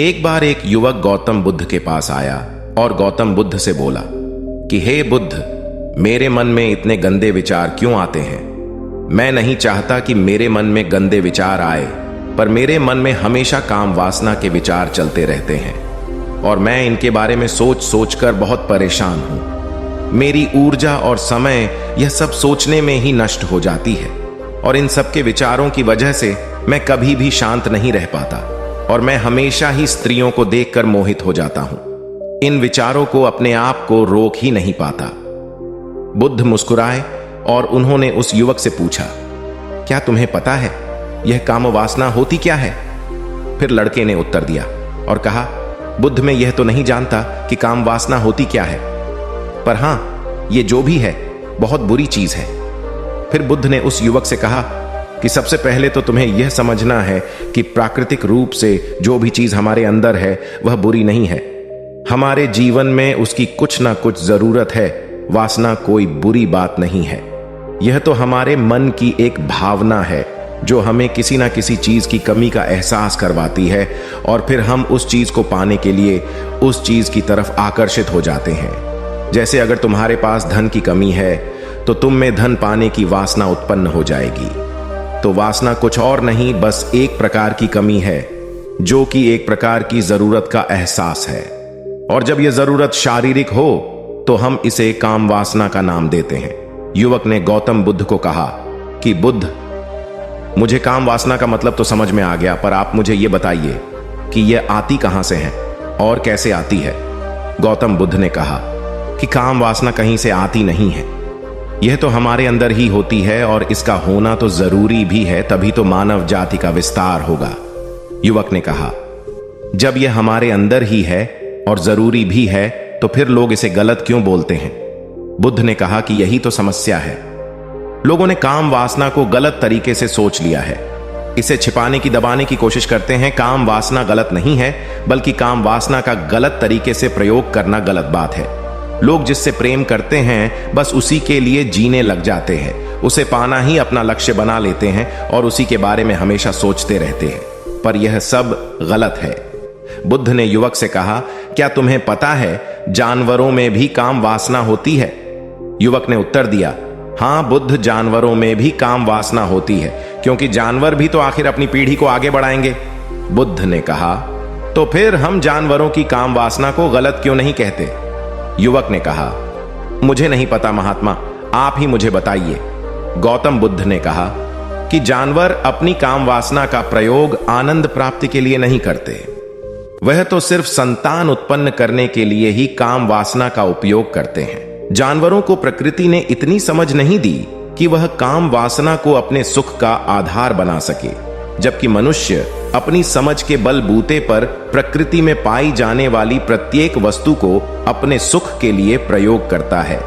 एक बार एक युवक गौतम बुद्ध के पास आया और गौतम बुद्ध से बोला कि हे बुद्ध, मेरे मन में इतने गंदे विचार क्यों आते हैं। मैं नहीं चाहता कि मेरे मन में गंदे विचार आए, पर मेरे मन में हमेशा काम वासना के विचार चलते रहते हैं और मैं इनके बारे में सोच सोच कर बहुत परेशान हूं। मेरी ऊर्जा और समय यह सब सोचने में ही नष्ट हो जाती है और इन सब के विचारों की वजह से मैं कभी भी शांत नहीं रह पाता और मैं हमेशा ही स्त्रियों को देखकर मोहित हो जाता हूं। इन विचारों को अपने आप को रोक ही नहीं पाता। बुद्ध मुस्कुराए और उन्होंने उस युवक से पूछा, क्या तुम्हें पता है यह काम वासना होती क्या है? फिर लड़के ने उत्तर दिया और कहा, बुद्ध, मैं यह तो नहीं जानता कि काम वासना होती क्या है, पर हां, यह जो भी है बहुत बुरी चीज है। फिर बुद्ध ने उस युवक से कहा कि सबसे पहले तो तुम्हें यह समझना है कि प्राकृतिक रूप से जो भी चीज हमारे अंदर है वह बुरी नहीं है। हमारे जीवन में उसकी कुछ ना कुछ जरूरत है। वासना कोई बुरी बात नहीं है। यह तो हमारे मन की एक भावना है जो हमें किसी ना किसी चीज की कमी का एहसास करवाती है और फिर हम उस चीज को पाने के लिए उस चीज की तरफ आकर्षित हो जाते हैं। जैसे अगर तुम्हारे पास धन की कमी है तो तुम में धन पाने की वासना उत्पन्न हो जाएगी। तो वासना कुछ और नहीं, बस एक प्रकार की कमी है जो कि एक प्रकार की जरूरत का एहसास है। और जब यह जरूरत शारीरिक हो तो हम इसे काम वासना का नाम देते हैं। युवक ने गौतम बुद्ध को कहा कि बुद्ध, मुझे काम वासना का मतलब तो समझ में आ गया, पर आप मुझे यह बताइए कि यह आती कहां से है और कैसे आती है। गौतम बुद्ध ने कहा कि काम वासना कहीं से आती नहीं है, यह तो हमारे अंदर ही होती है और इसका होना तो जरूरी भी है, तभी तो मानव जाति का विस्तार होगा। युवक ने कहा, जब यह हमारे अंदर ही है और जरूरी भी है तो फिर लोग इसे गलत क्यों बोलते हैं? बुद्ध ने कहा कि यही तो समस्या है। लोगों ने काम वासना को गलत तरीके से सोच लिया है। इसे छिपाने की, दबाने की कोशिश करते हैं। काम वासना गलत नहीं है, बल्कि काम वासना का गलत तरीके से प्रयोग करना गलत बात है। लोग जिससे प्रेम करते हैं बस उसी के लिए जीने लग जाते हैं, उसे पाना ही अपना लक्ष्य बना लेते हैं और उसी के बारे में हमेशा सोचते रहते हैं, पर यह सब गलत है। बुद्ध ने युवक से कहा, क्या तुम्हें पता है जानवरों में भी काम वासना होती है? युवक ने उत्तर दिया, हां बुद्ध, जानवरों में भी काम वासना होती है, क्योंकि जानवर भी तो आखिर अपनी पीढ़ी को आगे बढ़ाएंगे। बुद्ध ने कहा, तो फिर हम जानवरों की काम वासना को गलत क्यों नहीं कहते? युवक ने कहा, मुझे नहीं पता महात्मा, आप ही मुझे बताइए। गौतम बुद्ध ने कहा कि जानवर अपनी काम वासना का प्रयोग आनंद प्राप्ति के लिए नहीं करते, वह तो सिर्फ संतान उत्पन्न करने के लिए ही काम वासना का उपयोग करते हैं। जानवरों को प्रकृति ने इतनी समझ नहीं दी कि वह काम वासना को अपने सुख का आधार बना सके, जबकि मनुष्य अपनी समझ के बलबूते पर प्रकृति में पाई जाने वाली प्रत्येक वस्तु को अपने सुख के लिए प्रयोग करता है।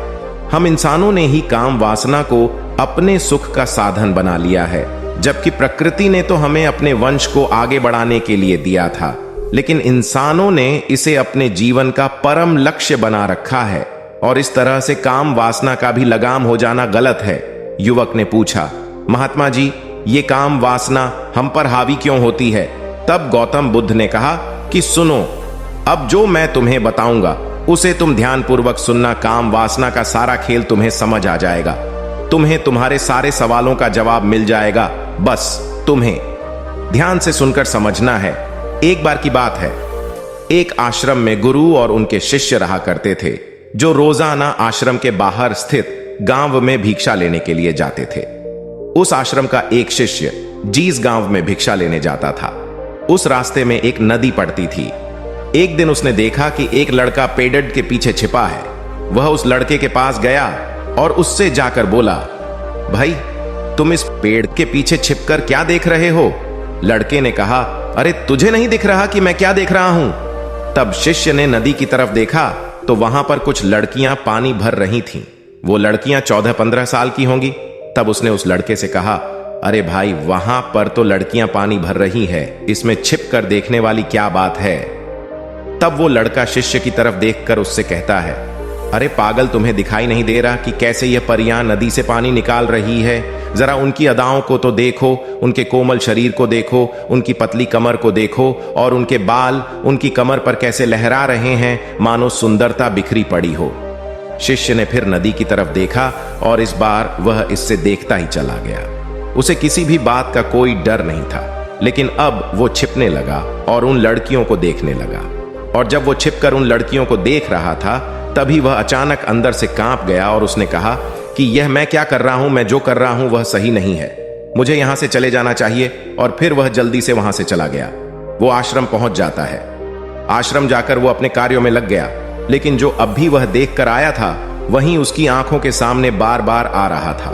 हम इंसानों ने ही काम वासना को अपने सुख का साधन बना लिया है, जबकि प्रकृति ने तो हमें अपने वंश को आगे बढ़ाने के लिए दिया था, लेकिन इंसानों ने इसे अपने जीवन का परम लक्ष्य बना रखा है और इस तरह से काम वासना का भी लगाम हो जाना गलत है। युवक ने पूछा, महात्मा जी, ये काम वासना हम पर हावी क्यों होती है? तब गौतम बुद्ध ने कहा कि सुनो, अब जो मैं तुम्हें बताऊंगा उसे तुम ध्यानपूर्वक सुनना। काम वासना का सारा खेल तुम्हें समझ आ जाएगा, तुम्हें तुम्हारे सारे सवालों का जवाब मिल जाएगा। बस तुम्हें ध्यान से सुनकर समझना है। एक बार की बात है, एक आश्रम में गुरु और उनके शिष्य रहा करते थे, जो रोजाना आश्रम के बाहर स्थित गांव में भिक्षा लेने के लिए जाते थे। उस आश्रम का एक शिष्य जिस गांव में भिक्षा लेने जाता था, उस रास्ते में एक नदी पड़ती थी। एक दिन उसने देखा कि एक लड़का पेड़ के पीछे छिपा है। वह उस लड़के के पास गया और उससे जाकर बोला, भाई, तुम इस पेड़ के पीछे छिपकर क्या देख रहे हो? लड़के ने कहा, अरे तुझे नहीं दिख रहा कि मैं क्या देख रहा हूं? तब शिष्य ने नदी की तरफ देखा तो वहां पर कुछ लड़कियां पानी भर रही थीं। वो लड़कियां 14-15 साल की होंगी। तब उसने उस लड़के से कहा, अरे भाई, वहां पर तो लड़कियां पानी भर रही है, इसमें छिप कर देखने वाली क्या बात है? तब वो लड़का शिष्य की तरफ देखकर उससे कहता है, अरे पागल, तुम्हें दिखाई नहीं दे रहा कि कैसे यह परियां नदी से पानी निकाल रही है? जरा उनकी अदाओं को तो देखो, उनके कोमल शरीर को देखो, उनकी पतली कमर को देखो, और उनके बाल उनकी कमर पर कैसे लहरा रहे हैं, मानो सुंदरता बिखरी पड़ी हो। शिष्य ने फिर नदी की तरफ देखा और इस बार वह इससे देखता ही चला गया। उसे किसी भी बात का कोई डर नहीं था, लेकिन अब वो छिपने लगा और उन लड़कियों को देखने लगा। और जब वो छिपकर उन लड़कियों को देख रहा था, तभी वह अचानक अंदर से कांप गया और उसने कहा कि यह मैं क्या कर रहा हूं, मैं जो कर रहा हूं वह सही नहीं है, मुझे यहां से चले जाना चाहिए। और फिर वह जल्दी से वहां से चला गया। वो आश्रम पहुंच जाता है। आश्रम जाकर वो अपने कार्यों में लग गया, लेकिन जो अब भी वह देख कर आया था वहीं उसकी आंखों के सामने बार बार आ रहा था।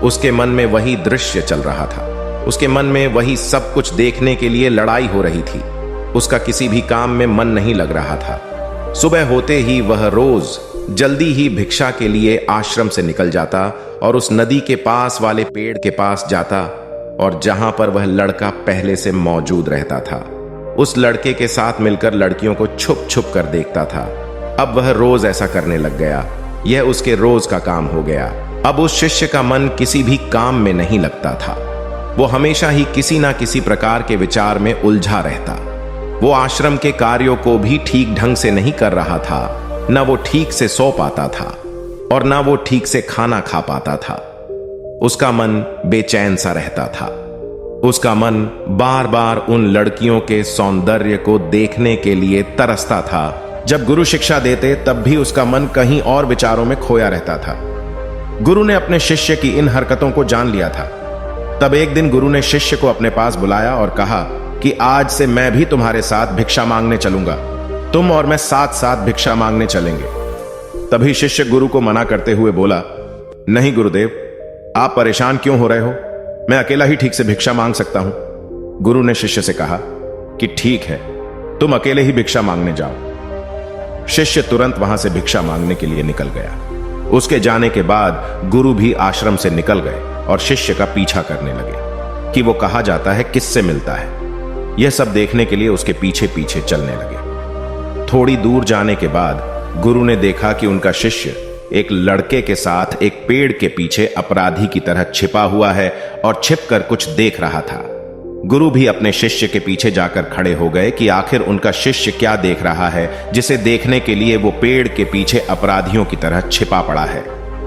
उसके मन में वही दृश्य चल रहा था। उसके मन में वही सब कुछ देखने के लिए लड़ाई हो रही थी। उसका किसी भी काम में मन नहीं लग रहा था। सुबह होते ही वह रोज जल्दी ही भिक्षा के लिए आश्रम से निकल जाता और उस नदी के पास वाले पेड़ के पास जाता, और जहां पर वह लड़का पहले से मौजूद रहता था, उस लड़के के साथ मिलकर लड़कियों को छुप छुप कर देखता था। अब वह रोज ऐसा करने लग गया। यह उसके रोज का काम हो गया। अब उस शिष्य का मन किसी भी काम में नहीं लगता था। वो हमेशा ही किसी ना किसी प्रकार के विचार में उलझा रहता। वो आश्रम के कार्यों को भी ठीक ढंग से नहीं कर रहा था। न वो ठीक से सो पाता था और न वो ठीक से खाना खा पाता था। उसका मन बेचैन सा रहता था। उसका मन बार बार उन लड़कियों के सौंदर्य को देखने के लिए तरसता था। जब गुरु शिक्षा देते तब भी उसका मन कहीं और विचारों में खोया रहता था। गुरु ने अपने शिष्य की इन हरकतों को जान लिया था। तब एक दिन गुरु ने शिष्य को अपने पास बुलाया और कहा कि आज से मैं भी तुम्हारे साथ भिक्षा मांगने चलूंगा। तुम और मैं साथ साथ भिक्षा मांगने चलेंगे। तभी शिष्य गुरु को मना करते हुए बोला, नहीं गुरुदेव, आप परेशान क्यों हो रहे हो? मैं अकेला ही ठीक से भिक्षा मांग सकता हूं। गुरु ने शिष्य से कहा कि ठीक है, तुम अकेले ही भिक्षा मांगने जाओ। शिष्य तुरंत वहां से भिक्षा मांगने के लिए निकल गया। उसके जाने के बाद गुरु भी आश्रम से निकल गए और शिष्य का पीछा करने लगे कि वो कहा जाता है, किससे मिलता है। यह सब देखने के लिए उसके पीछे पीछे चलने लगे। थोड़ी दूर जाने के बाद गुरु ने देखा कि उनका शिष्य एक लड़के के साथ एक पेड़ के पीछे अपराधी की तरह छिपा हुआ है और छिपकर कुछ देख रहा था। गुरु भी अपने शिष्य के पीछे जाकर खड़े हो गए कि आखिर उनका शिष्य क्या देख रहा है, जिसे देखने के लिए वो पेड़ के पीछे अपराधियों की तरह छिपा पड़ा है।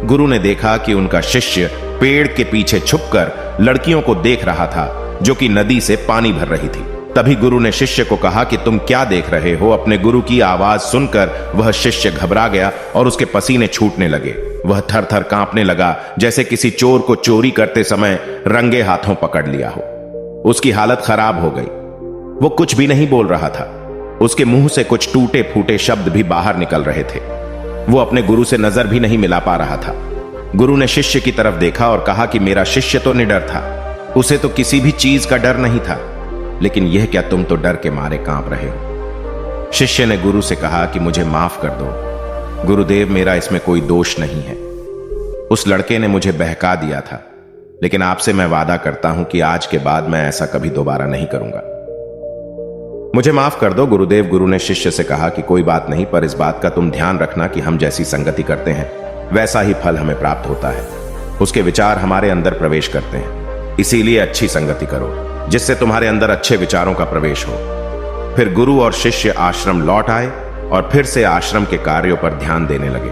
गुरु ने देखा कि उनका शिष्य पेड़ के पीछे छुपकर लड़कियों को देख रहा था जो कि नदी से पानी भर रही थी। तभी गुरु ने शिष्य को कहा कि तुम क्या देख रहे हो? अपने गुरु की आवाज सुनकर वह शिष्य घबरा गया और उसके पसीने छूटने लगे। वह थर थर कांपने लगा, जैसे किसी चोर को चोरी करते समय रंगे हाथों पकड़ लिया हो। उसकी हालत खराब हो गई। वो कुछ भी नहीं बोल रहा था। उसके मुंह से कुछ टूटे फूटे शब्द भी बाहर निकल रहे थे। वो अपने गुरु से नजर भी नहीं मिला पा रहा था। गुरु ने शिष्य की तरफ देखा और कहा कि मेरा शिष्य तो निडर था, उसे तो किसी भी चीज का डर नहीं था, लेकिन यह क्या तुम तो डर के मारे कांप रहे हो? शिष्य ने गुरु से कहा कि मुझे माफ कर दो गुरुदेव, मेरा इसमें कोई दोष नहीं है। उस लड़के ने मुझे बहका दिया था, लेकिन आपसे मैं वादा करता हूं कि आज के बाद मैं ऐसा कभी दोबारा नहीं करूंगा। मुझे माफ कर दो गुरुदेव। गुरु ने शिष्य से कहा कि कोई बात नहीं, पर इस बात का तुम ध्यान रखना कि हम जैसी संगति करते हैं वैसा ही फल हमें प्राप्त होता है। उसके विचार हमारे अंदर प्रवेश करते हैं, इसीलिए अच्छी संगति करो जिससे तुम्हारे अंदर अच्छे विचारों का प्रवेश हो। फिर गुरु और शिष्य आश्रम लौट आए और फिर से आश्रम के कार्यों पर ध्यान देने लगे।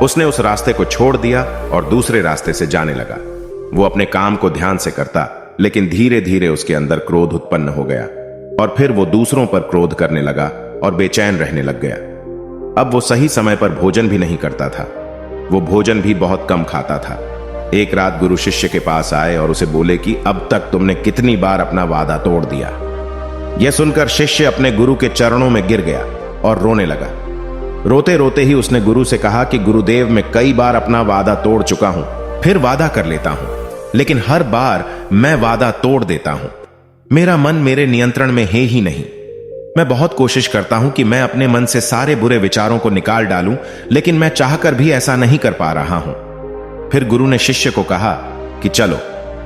उसने उस रास्ते को छोड़ दिया और दूसरे रास्ते से जाने लगा। वो अपने काम को ध्यान से करता, लेकिन धीरे धीरे उसके अंदर क्रोध उत्पन्न हो गया और फिर वो दूसरों पर क्रोध करने लगा और बेचैन रहने लग गया। अब वो सही समय पर भोजन भी नहीं करता था। वो भोजन भी बहुत कम खाता था। एक रात गुरु शिष्य के पास आए और उसे बोले कि अब तक तुमने कितनी बार अपना वादा तोड़ दिया। यह सुनकर शिष्य अपने गुरु के चरणों में गिर गया और रोने लगा। रोते रोते ही उसने गुरु से कहा कि गुरुदेव, मैं कई बार अपना वादा तोड़ चुका हूं, फिर वादा कर लेता हूं, लेकिन हर बार मैं वादा तोड़ देता हूं। मेरा मन मेरे नियंत्रण में है ही नहीं। मैं बहुत कोशिश करता हूं कि मैं अपने मन से सारे बुरे विचारों को निकाल डालूं, लेकिन मैं चाहकर भी ऐसा नहीं कर पा रहा हूं। फिर गुरु ने शिष्य को कहा कि चलो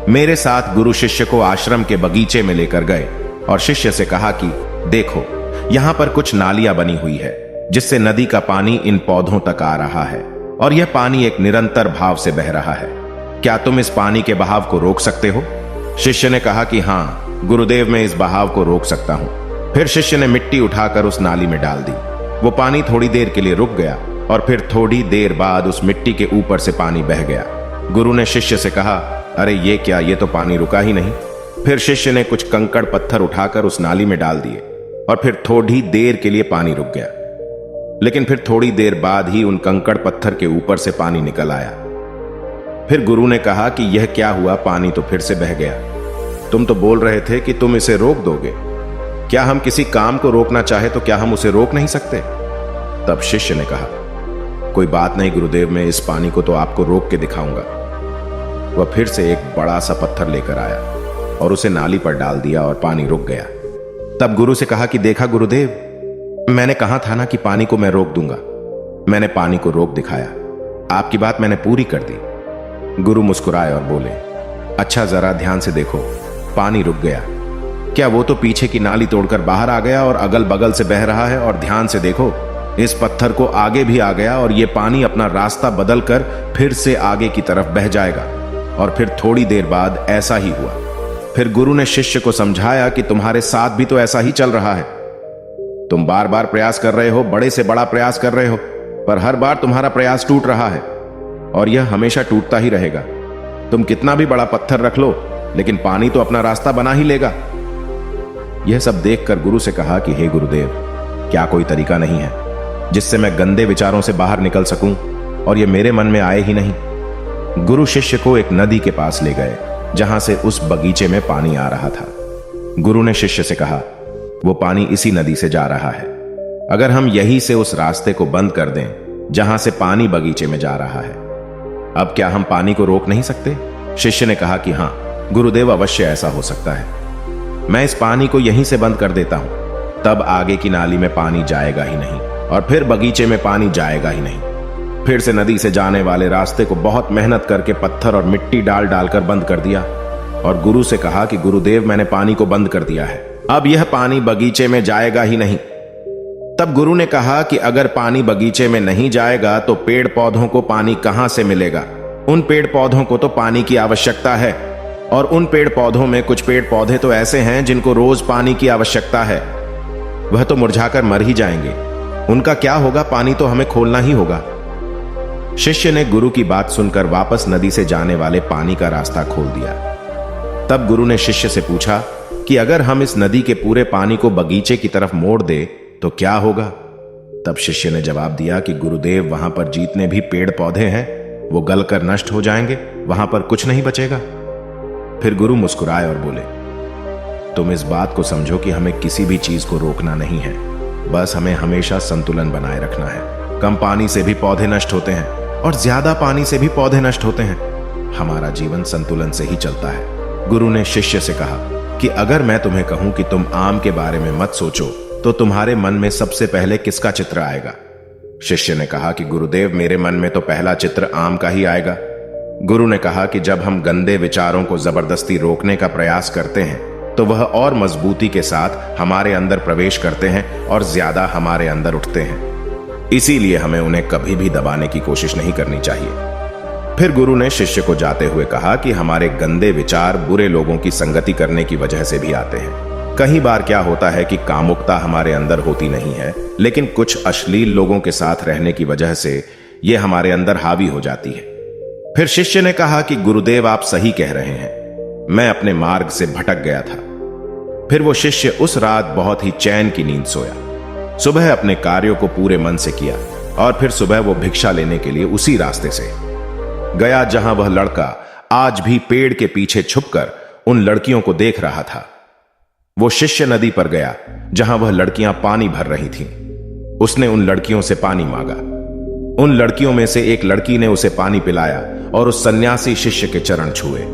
मेरे साथ। गुरु शिष्य को आश्रम के बगीचे में लेकर गए और शिष्य से कहा कि देखो, यहां पर कुछ नालियां बनी हुई है जिससे नदी का पानी इन पौधों तक आ रहा है और यह पानी एक निरंतर भाव से बह रहा है। क्या तुम इस पानी के बहाव को रोक सकते हो? शिष्य ने कहा कि हां गुरुदेव, मैं इस बहाव को रोक सकता हूं। फिर शिष्य ने मिट्टी उठाकर उस नाली में डाल दी। वो पानी थोड़ी देर के लिए रुक गया और फिर थोड़ी देर बाद उस मिट्टी के ऊपर से पानी बह गया। गुरु ने शिष्य से कहा, अरे ये क्या, ये तो पानी रुका ही नहीं। फिर शिष्य ने कुछ कंकड़ पत्थर उठाकर उस नाली में डाल दिए और फिर थोड़ी देर के लिए पानी रुक गया। लेकिन फिर थोड़ी देर बाद ही उन कंकड़ पत्थर के ऊपर से पानी निकल आया। फिर गुरु ने कहा कि यह क्या हुआ, पानी तो फिर से बह गया। तुम तो बोल रहे थे कि तुम इसे रोक दोगे। क्या हम किसी काम को रोकना चाहे तो क्या हम उसे रोक नहीं सकते? तब शिष्य ने कहा, कोई बात नहीं गुरुदेव, मैं इस पानी को तो आपको रोक के दिखाऊंगा। वह फिर से एक बड़ा सा पत्थर लेकर आया और उसे नाली पर डाल दिया और पानी रुक गया। तब गुरु से कहा कि देखा गुरुदेव, मैंने कहा था ना कि पानी को मैं रोक दूंगा। मैंने पानी को रोक दिखाया। आपकी बात मैंने पूरी कर दी। गुरु मुस्कुराए और बोले, अच्छा जरा ध्यान से देखो, पानी रुक गया। क्या वो तो पीछे की नाली तोड़कर बाहर आ गया और अगल बगल से बह रहा है, और ध्यान से देखो इस पत्थर को आगे भी आ गया और ये पानी अपना रास्ता बदलकर फिर से आगे की तरफ बह जाएगा। और फिर थोड़ी देर बाद ऐसा ही हुआ। फिर गुरु ने शिष्य को समझाया कि तुम्हारे साथ भी तो ऐसा ही चल रहा है। तुम बार बार प्रयास कर रहे हो, बड़े से बड़ा प्रयास कर रहे हो, पर हर बार तुम्हारा प्रयास टूट रहा है और यह हमेशा टूटता ही रहेगा। तुम कितना भी बड़ा पत्थर रख लो, लेकिन पानी तो अपना रास्ता बना ही लेगा। यह सब देखकर गुरु से कहा कि हे गुरुदेव, क्या कोई तरीका नहीं है जिससे मैं गंदे विचारों से बाहर निकल सकूं और यह मेरे मन में आए ही नहीं? गुरु शिष्य को एक नदी के पास ले गए जहां से उस बगीचे में पानी आ रहा था। गुरु ने शिष्य से कहा, वो पानी इसी नदी से जा रहा है। अगर हम यहीं से उस रास्ते को बंद कर दें जहां से पानी बगीचे में जा रहा है, अब क्या हम पानी को रोक नहीं सकते? शिष्य ने कहा कि हां गुरुदेव, अवश्य ऐसा हो सकता है। मैं इस पानी को यहीं से बंद कर देता हूं, तब आगे की नाली में पानी जाएगा ही नहीं और फिर बगीचे में पानी जाएगा ही नहीं। फिर से नदी से जाने वाले रास्ते को बहुत मेहनत करके पत्थर और मिट्टी डाल डालकर बंद कर दिया और गुरु से कहा कि गुरुदेव, मैंने पानी को बंद कर दिया है, अब यह पानी बगीचे में जाएगा ही नहीं। तब गुरु ने कहा कि अगर पानी बगीचे में नहीं जाएगा तो पेड़ पौधों को पानी कहां से मिलेगा? उन पेड़ पौधों को तो पानी की आवश्यकता है, और उन पेड़ पौधों में कुछ पेड़ पौधे तो ऐसे हैं जिनको रोज पानी की आवश्यकता है। वह तो मुरझाकर मर ही जाएंगे। उनका क्या होगा? पानी तो हमें खोलना ही होगा। शिष्य ने गुरु की बात सुनकर वापस नदी से जाने वाले पानी का रास्ता खोल दिया। तब गुरु ने शिष्य से पूछा कि अगर हम इस नदी के पूरे पानी को बगीचे की तरफ मोड़ दे तो क्या होगा? तब शिष्य ने जवाब दिया कि गुरुदेव, वहां पर जितने भी पेड़ पौधे हैं वो गलकर नष्ट हो जाएंगे, वहां पर कुछ नहीं बचेगा। फिर गुरु मुस्कुराए और बोले, तुम इस बात को समझो कि हमें किसी भी चीज को रोकना नहीं है, बस हमें हमेशा संतुलन बनाए रखना है। कम पानी से भी पौधे नष्ट होते हैं और ज्यादा पानी से भी पौधे नष्ट होते हैं। हमारा जीवन संतुलन से ही चलता है। गुरु ने शिष्य से कहा कि अगर मैं तुम्हें कहूं कि तुम आम के बारे में मत सोचो तो तुम्हारे मन में सबसे पहले किसका चित्र आएगा? शिष्य ने कहा कि गुरुदेव, मेरे मन में तो पहला चित्र आम का ही आएगा। गुरु ने कहा कि जब हम गंदे विचारों को जबरदस्ती रोकने का प्रयास करते हैं तो वह और मजबूती के साथ हमारे अंदर प्रवेश करते हैं और ज्यादा हमारे अंदर उठते हैं। इसीलिए हमें उन्हें कभी भी दबाने की कोशिश नहीं करनी चाहिए। फिर गुरु ने शिष्य को जाते हुए कहा कि हमारे गंदे विचार बुरे लोगों की संगति करने की वजह से भी आते हैं। कई बार क्या होता है कि कामुकता हमारे अंदर होती नहीं है, लेकिन कुछ अश्लील लोगों के साथ रहने की वजह से यह हमारे अंदर हावी हो जाती है। फिर शिष्य ने कहा कि गुरुदेव, आप सही कह रहे हैं, मैं अपने मार्ग से भटक गया था। फिर वो शिष्य उस रात बहुत ही चैन की नींद सोया। सुबह अपने कार्यों को पूरे मन से किया और फिर सुबह वो भिक्षा लेने के लिए उसी रास्ते से गया जहां वह लड़का आज भी पेड़ के पीछे छुपकर उन लड़कियों को देख रहा था। वो शिष्य नदी पर गया जहां वह लड़कियां पानी भर रही थीं। उसने उन लड़कियों से पानी मांगा। उन लड़कियों में से एक लड़की ने उसे पानी पिलाया और उस सन्यासी शिष्य के चरण छुए।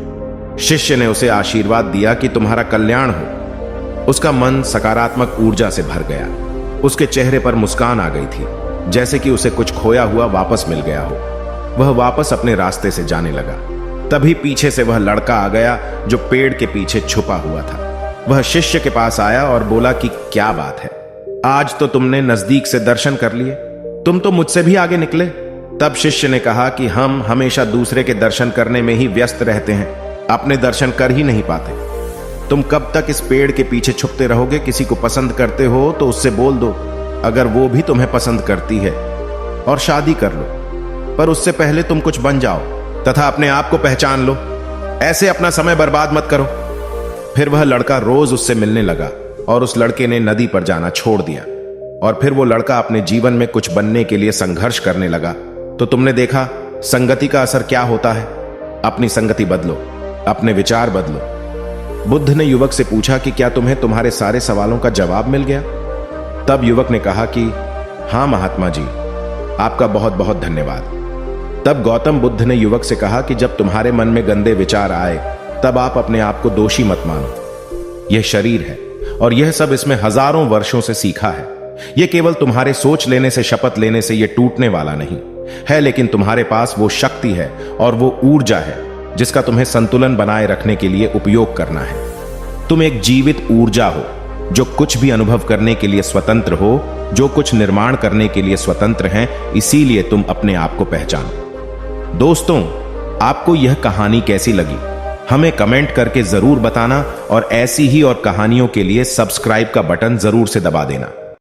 शिष्य ने उसे आशीर्वाद दिया कि तुम्हारा कल्याण हो। उसका मन सकारात्मक ऊर्जा से भर गया। उसके चेहरे पर मुस्कान आ गई थी, जैसे कि उसे कुछ खोया हुआ वापस मिल गया हो। वह वापस अपने रास्ते से जाने लगा। तभी पीछे से वह लड़का आ गया जो पेड़ के पीछे छुपा हुआ था। वह शिष्य के पास आया और बोला कि क्या बात है, आज तो तुमने नजदीक से दर्शन कर लिए, तुम तो मुझसे भी आगे निकले। तब शिष्य ने कहा कि हम हमेशा दूसरे के दर्शन करने में ही व्यस्त रहते हैं, अपने दर्शन कर ही नहीं पाते। तुम कब तक इस पेड़ के पीछे छुपते रहोगे? किसी को पसंद करते हो तो उससे बोल दो, अगर वो भी तुम्हें पसंद करती है, और शादी कर लो। पर उससे पहले तुम कुछ बन जाओ तथा अपने आप को पहचान लो। ऐसे अपना समय बर्बाद मत करो। फिर वह लड़का रोज उससे मिलने लगा और उस लड़के ने नदी पर जाना छोड़ दिया। और फिर वो लड़का अपने जीवन में कुछ बनने के लिए संघर्ष करने लगा। तो तुमने देखा संगति का असर क्या होता है। अपनी संगति बदलो, अपने विचार बदलो। बुद्ध ने युवक से पूछा कि क्या तुम्हें तुम्हारे सारे सवालों का जवाब मिल गया? तब युवक ने कहा कि हां महात्मा जी, आपका बहुत बहुत धन्यवाद। तब गौतम बुद्ध ने युवक से कहा कि जब तुम्हारे मन में गंदे विचार आए तब आप अपने आप को दोषी मत मानो। यह शरीर है और यह सब इसमें हजारों वर्षों से सीखा है। यह केवल तुम्हारे सोच लेने से, शपथ लेने से यह टूटने वाला नहीं है, लेकिन तुम्हारे पास वो शक्ति है और वो ऊर्जा है जिसका तुम्हें संतुलन बनाए रखने के लिए उपयोग करना है। तुम एक जीवित ऊर्जा हो जो कुछ भी अनुभव करने के लिए स्वतंत्र हो, जो कुछ निर्माण करने के लिए स्वतंत्र हैं। इसीलिए तुम अपने आप को पहचानो। दोस्तों, आपको यह कहानी कैसी लगी हमें कमेंट करके जरूर बताना, और ऐसी ही और कहानियों के लिए सब्सक्राइब का बटन जरूर से दबा देना।